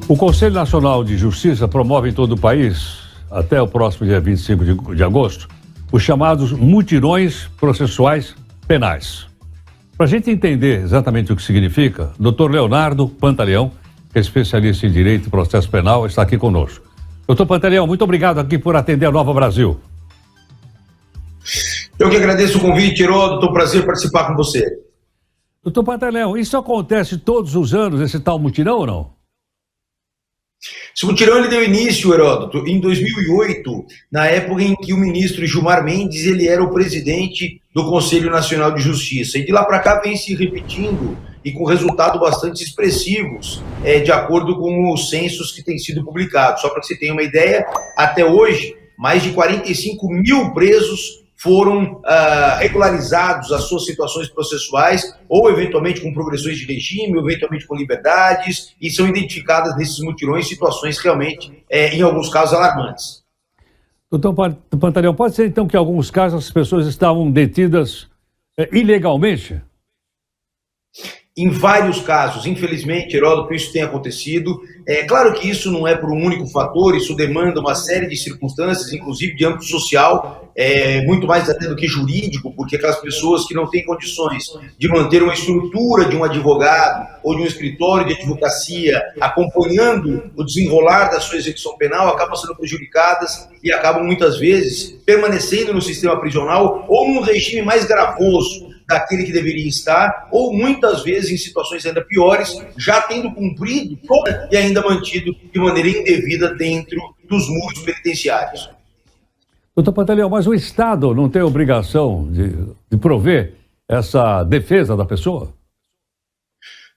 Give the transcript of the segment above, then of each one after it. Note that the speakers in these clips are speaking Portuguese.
O Conselho Nacional de Justiça promove em todo o país, até o próximo dia 25 de agosto, os chamados mutirões processuais penais. Para a gente entender exatamente o que significa, Dr. Leonardo Pantaleão, que é especialista em Direito e Processo Penal, está aqui conosco. Dr. Pantaleão, muito obrigado aqui por atender a Nova Brasil. Eu que agradeço o convite, Heródoto, é um prazer participar com você. Dr. Pantaleão, isso acontece todos os anos, esse tal mutirão ou não? Esse mutirão ele deu início, Heródoto, em 2008, na época em que o ministro Gilmar Mendes ele era o presidente do Conselho Nacional de Justiça. E de lá para cá vem se repetindo e com resultados bastante expressivos, de acordo com os censos que têm sido publicados. Só para que você tenha uma ideia, até hoje, mais de 45 mil presos foram regularizados as suas situações processuais, ou eventualmente com progressões de regime, ou eventualmente com liberdades, e são identificadas nesses mutirões situações realmente, em alguns casos, alarmantes. Doutor Pantaleão, pode ser então que em alguns casos as pessoas estavam detidas ilegalmente? Em vários casos, infelizmente, Heródoto, isso tem acontecido. É claro que isso não é por um único fator, isso demanda uma série de circunstâncias, inclusive de âmbito social, muito mais até do que jurídico, porque aquelas pessoas que não têm condições de manter uma estrutura de um advogado ou de um escritório de advocacia acompanhando o desenrolar da sua execução penal, acabam sendo prejudicadas e acabam muitas vezes permanecendo no sistema prisional ou num regime mais gravoso daquele que deveria estar, ou muitas vezes em situações ainda piores, já tendo cumprido e ainda mantido de maneira indevida dentro dos muros penitenciários. Doutor Pantaleão, mas o Estado não tem obrigação de prover essa defesa da pessoa?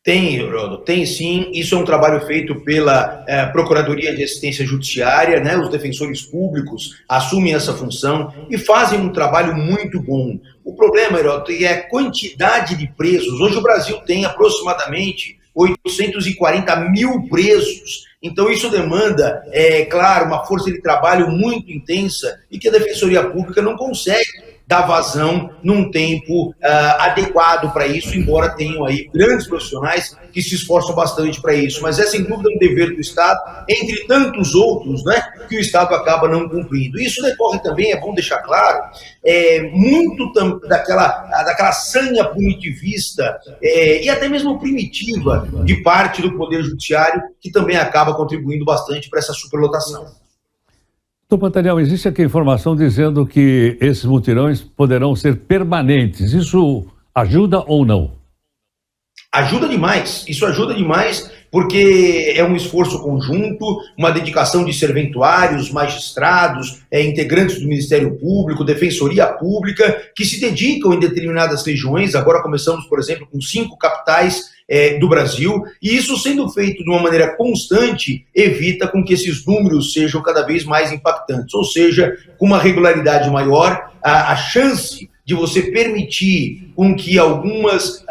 Tem, Heródoto, tem sim. Isso é um trabalho feito pela Procuradoria de Assistência Judiciária, né? Os defensores públicos assumem essa função e fazem um trabalho muito bom. O problema, Heródoto, é a quantidade de presos. Hoje o Brasil tem aproximadamente 840 mil presos. Então isso demanda, claro, uma força de trabalho muito intensa e que a Defensoria Pública não consegue dar vazão num tempo adequado para isso, embora tenham aí grandes profissionais que se esforçam bastante para isso. Mas é sem dúvida um dever do Estado, entre tantos outros, né, que o Estado acaba não cumprindo. Isso decorre também, é bom deixar claro, muito daquela sanha punitivista e até mesmo primitiva de parte do Poder Judiciário, que também acaba contribuindo bastante para essa superlotação. Doutor Pantaleão, existe aqui informação dizendo que esses mutirões poderão ser permanentes. Isso ajuda ou não? Ajuda demais, isso ajuda demais, porque é um esforço conjunto, uma dedicação de serventuários, magistrados, integrantes do Ministério Público, Defensoria Pública, que se dedicam em determinadas regiões. Agora começamos, por exemplo, com 5 capitais do Brasil, e isso sendo feito de uma maneira constante, evita com que esses números sejam cada vez mais impactantes, ou seja, com uma regularidade maior, a chance de você permitir com que algumas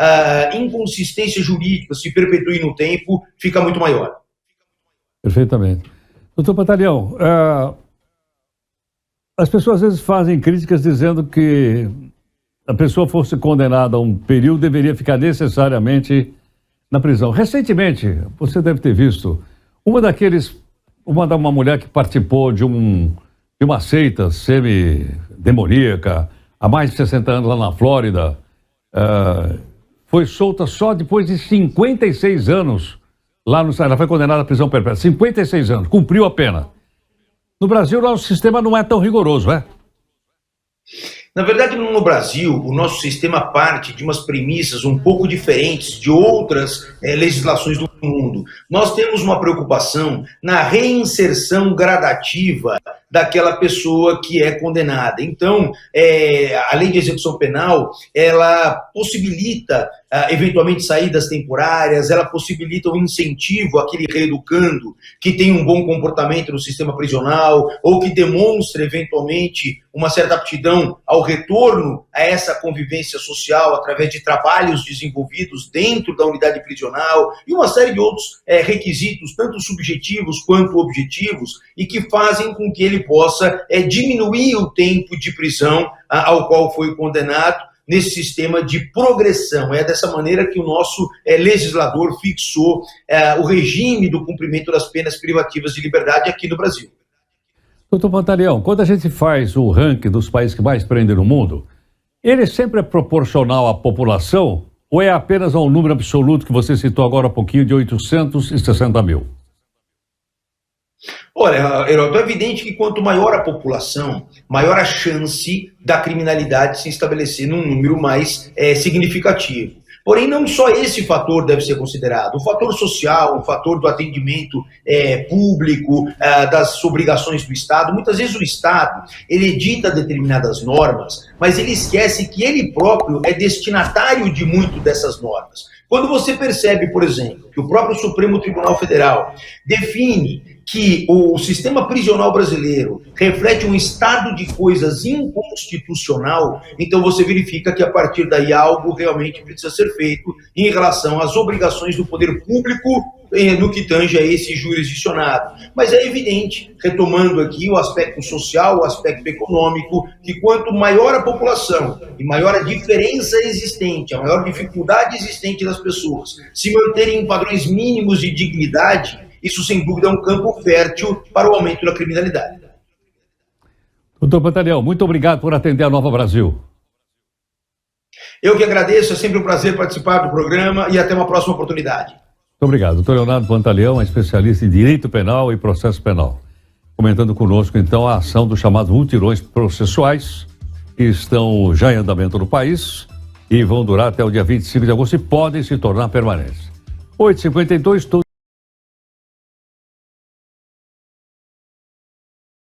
inconsistências jurídicas se perpetuem no tempo, fica muito maior. Perfeitamente. Doutor Pantaleão, as pessoas às vezes fazem críticas dizendo que a pessoa fosse condenada a um período, deveria ficar necessariamente na prisão. Recentemente, você deve ter visto, uma mulher que participou de uma seita semi-demoníaca, há mais de 60 anos lá na Flórida, foi solta só depois de 56 anos lá no Estado. Ela foi condenada à prisão perpétua, 56 anos, cumpriu a pena. No Brasil, o nosso sistema não é tão rigoroso, é? Na verdade, no Brasil, o nosso sistema parte de umas premissas um pouco diferentes de outras legislações do mundo. Nós temos uma preocupação na reinserção gradativa daquela pessoa que é condenada. Então, a lei de execução penal, ela possibilita eventualmente saídas temporárias, ela possibilita o incentivo àquele reeducando que tem um bom comportamento no sistema prisional ou que demonstre eventualmente uma certa aptidão ao retorno a essa convivência social através de trabalhos desenvolvidos dentro da unidade prisional e uma série de outros requisitos, tanto subjetivos quanto objetivos, e que fazem com que ele possa diminuir o tempo de prisão ao qual foi condenado, nesse sistema de progressão. É dessa maneira que o nosso legislador fixou o regime do cumprimento das penas privativas de liberdade aqui no Brasil. Doutor Pantaleão, quando a gente faz o ranking dos países que mais prendem no mundo, ele sempre é proporcional à população ou é apenas ao número absoluto que você citou agora há pouquinho de 860 mil? Olha, Heródoto, é evidente que quanto maior a população, maior a chance da criminalidade se estabelecer num número mais significativo. Porém, não só esse fator deve ser considerado. O fator social, o fator do atendimento público, das obrigações do Estado. Muitas vezes o Estado, ele edita determinadas normas, mas ele esquece que ele próprio é destinatário de muito dessas normas. Quando você percebe, por exemplo, que o próprio Supremo Tribunal Federal define que o sistema prisional brasileiro reflete um estado de coisas inconstitucional, então você verifica que a partir daí algo realmente precisa ser feito em relação às obrigações do poder público no que tange a esse jurisdicionado. Mas é evidente, retomando aqui o aspecto social, o aspecto econômico, que quanto maior a população e maior a diferença existente, a maior dificuldade existente das pessoas se manterem em padrões mínimos de dignidade, isso sem dúvida é um campo fértil para o aumento da criminalidade. Doutor Pantaleão, muito obrigado por atender a Nova Brasil. Eu que agradeço, é sempre um prazer participar do programa e até uma próxima oportunidade. Muito obrigado. Doutor Leonardo Pantaleão é especialista em direito penal e processo penal. Comentando conosco, então, a ação dos chamados mutirões processuais, que estão já em andamento no país e vão durar até o dia 25 de agosto e podem se tornar permanentes. 8h52,